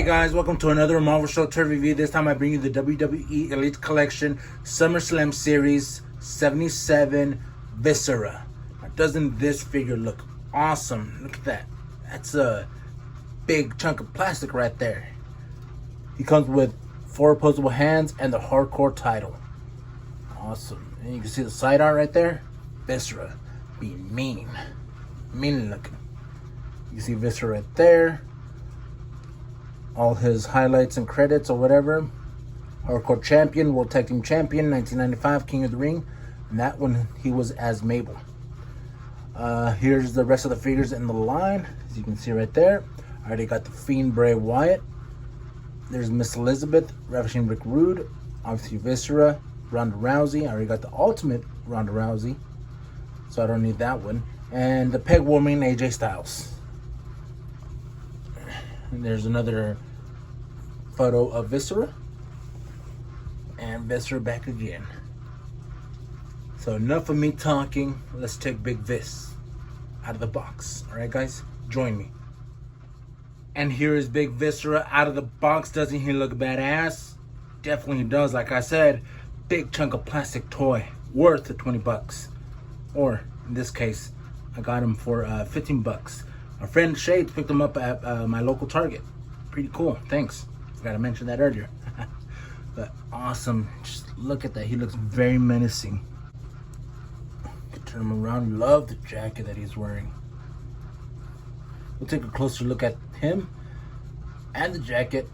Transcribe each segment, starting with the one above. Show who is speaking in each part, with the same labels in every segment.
Speaker 1: Hey guys, welcome to another Marvel Show Tour review. This time I bring you the WWE Elite Collection SummerSlam Series 77 Viscera. Now, doesn't this figure look awesome? Look at that. That's a big chunk of plastic right there. He comes with 4 opposable hands and the hardcore title. Awesome. And you can see the side art right there. Viscera being mean looking. You can see Viscera right there. All his highlights and credits or whatever. Hardcore Champion, World Tag Team Champion, 1995, King of the Ring. And that one, he was as Mabel. Here's the rest of the figures in the line. As you can see right there. I already got the Fiend Bray Wyatt. There's Miss Elizabeth, Ravishing Rick Rude. Obviously Viscera, Ronda Rousey. I already got the Ultimate Ronda Rousey, so I don't need that one. And the Peg Warming AJ Styles. And there's another photo of Viscera. And Viscera back again. So enough of me talking. Let's take Big Vis out of the box. Alright guys, join me. And here is Big Viscera out of the box. Doesn't he look badass? Definitely does. Like I said, big chunk of plastic toy worth the 20 bucks. Or in this case, I got him for 15 bucks. My friend Shades picked him up at my local Target. Pretty cool. Thanks. Forgot to mention that earlier. But awesome. Just look at that. He looks very menacing. Turn him around. Love the jacket that he's wearing. We'll take a closer look at him and the jacket.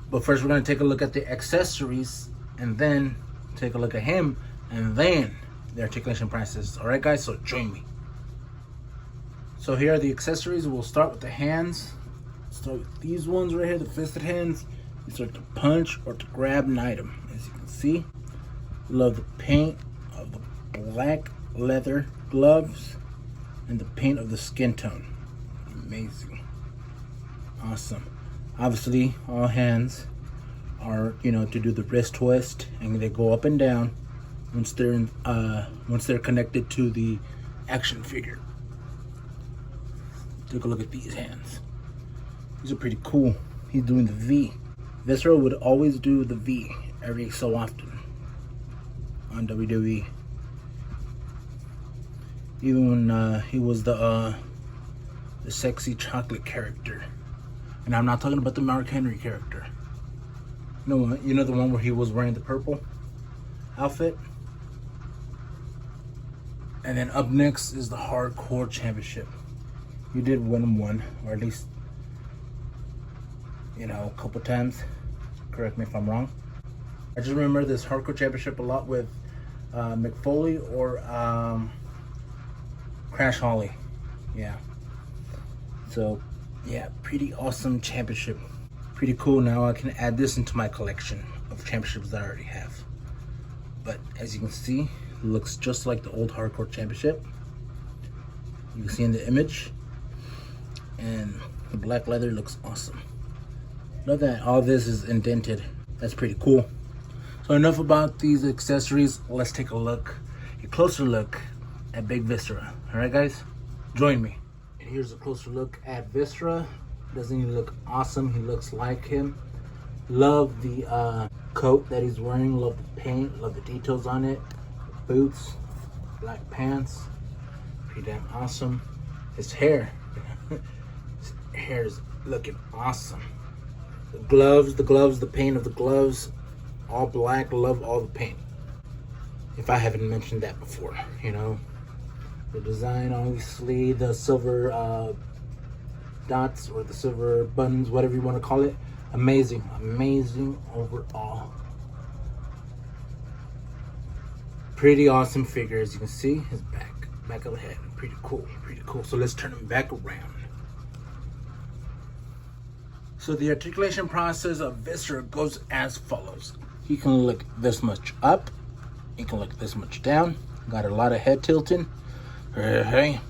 Speaker 1: But first we're going to take a look at the accessories and then take a look at him and then the articulation prices. Alright guys, so join me. So here are the accessories. We'll start with the hands. Start with these ones right here, the fisted hands. These are to punch or to grab an item. As you can see, love the paint of the black leather gloves and the paint of the skin tone. Amazing. Awesome. Obviously, all hands are, to do the wrist twist, and they go up and down once they're connected to the action figure. Take a look at these hands. These are pretty cool. He's doing the V. Viscera would always do the V every so often on WWE. Even when he was the sexy chocolate character. And I'm not talking about the Mark Henry character. No, you know the one where he was wearing the purple outfit? And then up next is the Hardcore Championship. You did win one, or at least, a couple times. Correct me if I'm wrong. I just remember this Hardcore Championship a lot with Mick Foley or Crash Holly. Yeah. So, yeah, pretty awesome championship. Pretty cool. Now I can add this into my collection of championships that I already have. But as you can see, it looks just like the old Hardcore Championship. You can see in the image. And the black leather looks awesome. Love that all this is indented. That's pretty cool. So enough about these accessories. Let's take a closer look at Big Viscera. Alright guys, join me. And here's a closer look at Viscera. Doesn't he look awesome? He looks like him. Love the coat that he's wearing. Love the paint. Love the details on it. Boots. Black pants. Pretty damn awesome. His hair. His hair is looking awesome. The gloves, the paint of the gloves. All black. Love all the paint. If I haven't mentioned that before, The design, obviously, the silver dots or the silver buttons, whatever you want to call it. Amazing. Amazing overall. Pretty awesome figure. As you can see, his back of the head. Pretty cool. Pretty cool. So let's turn him back around. So the articulation process of Viscera goes as follows. He can look this much up. He can look this much down. Got a lot of head tilting. Hey,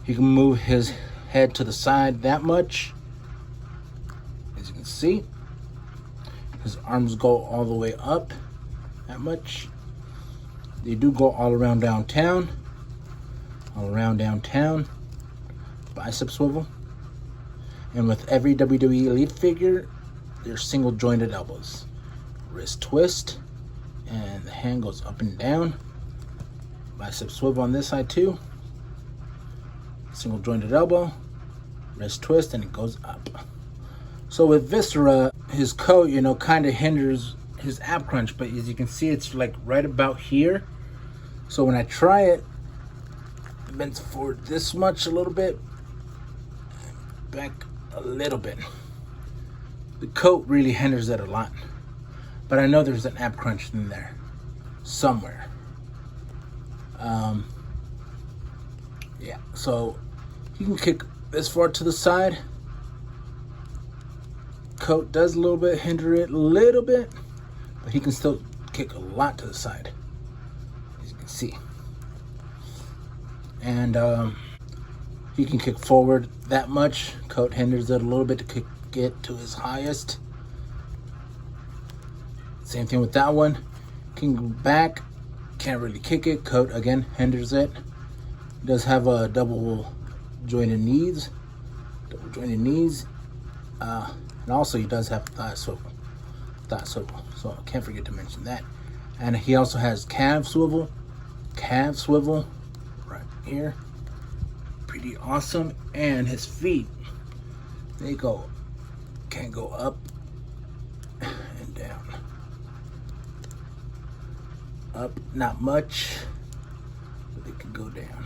Speaker 1: he can move his head to the side that much. As you can see, his arms go all the way up that much. They do go all around downtown. Bicep swivel. And with every WWE Elite figure, your single jointed elbows. Wrist twist, and the hand goes up and down. Bicep swivel on this side too. Single jointed elbow, wrist twist, and it goes up. So with Viscera, his coat, kind of hinders his ab crunch, but as you can see, it's like right about here. So when I try it, it bends forward this much a little bit, back a little bit. The coat really hinders it a lot, but I know there's an ab crunch in there somewhere. Yeah, so you can kick this far to the side. Coat does a little bit hinder it a little bit, but he can still kick a lot to the side, as you can see. And he can kick forward that much. Coat hinders it a little bit to kick it to his highest. Same thing with that one. Can go back, can't really kick it. Coat again hinders it. He does have a double jointed knees. And also he does have thigh swivel. So I can't forget to mention that. And he also has calf swivel right here. Pretty awesome. And his feet, can go up and down. Up, not much, but they can go down.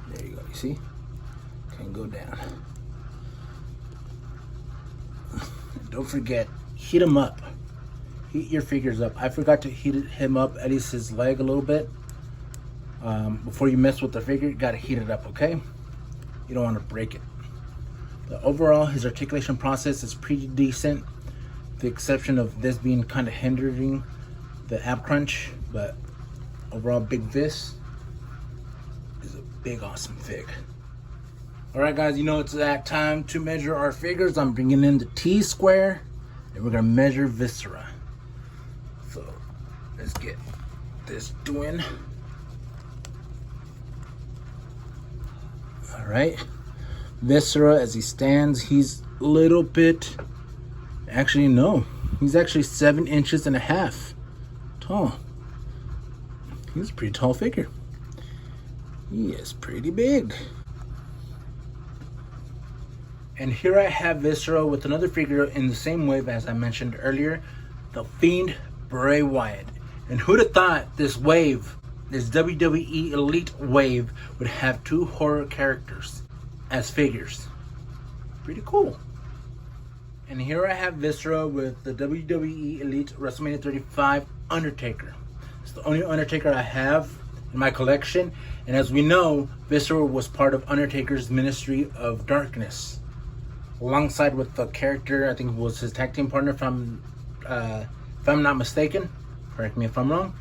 Speaker 1: There you go, you see? Can go down. Don't forget, heat him up. Heat your figures up. I forgot to heat him up, at least his leg a little bit. Before you mess with the figure, you gotta heat it up, okay? You don't wanna break it. But overall, his articulation process is pretty decent. The exception of this being kind of hindering the ab crunch, but overall, Big Vis is a big, awesome fig. All right, guys, it's that time to measure our figures. I'm bringing in the T-square, and we're gonna measure Viscera. So let's get this doing. All right, Viscera, as he stands, he's a little bit. Actually, no. He's actually 7.5 inches tall. He's a pretty tall figure. He is pretty big. And here I have Viscera with another figure in the same wave as I mentioned earlier, the Fiend Bray Wyatt. And who'd have thought this wave, this WWE Elite wave, would have 2 horror characters as figures? Pretty cool. And here I have Viscera with the WWE Elite WrestleMania 35 Undertaker. It's the only Undertaker I have in my collection. And as we know, Viscera was part of Undertaker's Ministry of Darkness, alongside with the character, I think it was his tag team partner, if I'm not mistaken. Correct me if I'm wrong.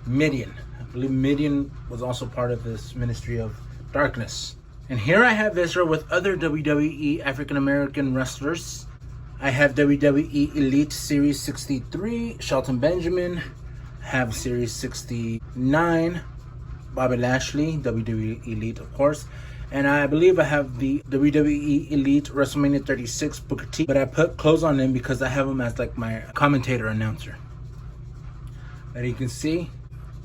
Speaker 1: Mideon. I believe Mideon was also part of this Ministry of Darkness. And here I have Viscera with other WWE African American wrestlers. I have WWE Elite Series 63, Shelton Benjamin. I have Series 69, Bobby Lashley, WWE Elite, of course. And I believe I have the WWE Elite WrestleMania 36 Booker T, but I put clothes on him because I have him as like my commentator announcer. As you can see,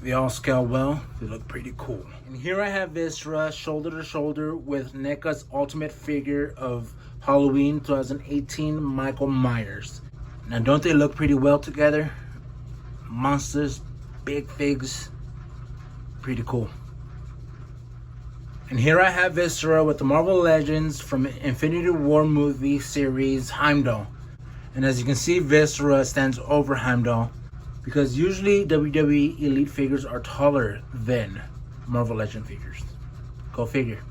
Speaker 1: they all scale well. They look pretty cool. And here I have Viscera shoulder to shoulder with NECA's ultimate figure of Halloween 2018 Michael Myers. Now, don't they look pretty well together? Monsters, big figs, pretty cool. And here I have Viscera with the Marvel Legends from Infinity War movie series Heimdall. And as you can see, Viscera stands over Heimdall because usually WWE Elite figures are taller than Marvel Legend figures. Go figure.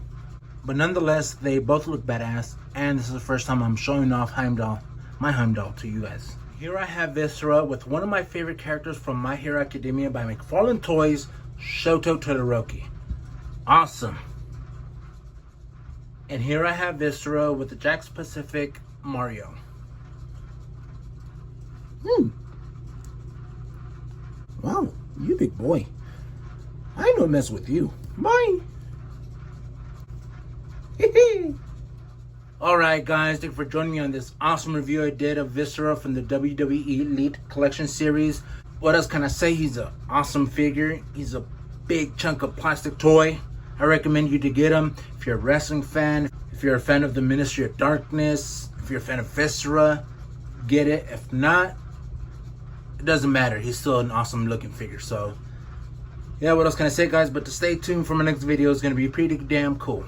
Speaker 1: But nonetheless, they both look badass, and this is the first time I'm showing off my Heimdall to you guys. Here I have Viscera with one of my favorite characters from My Hero Academia by McFarlane Toys, Shoto Todoroki. Awesome. And here I have Viscera with the Jakks Pacific Mario. Wow, you big boy. I don't mess with you. Bye. Alright guys, thank you for joining me on this awesome review I did of Viscera from the WWE Elite Collection Series. What else can I say? He's an awesome figure. He's a big chunk of plastic toy. I recommend you to get him if you're a wrestling fan, if you're a fan of the Ministry of Darkness, if you're a fan of Viscera, get it. If not, it doesn't matter. He's still an awesome looking figure. So yeah, what else can I say guys, but to stay tuned for my next video. Is going to be pretty damn cool.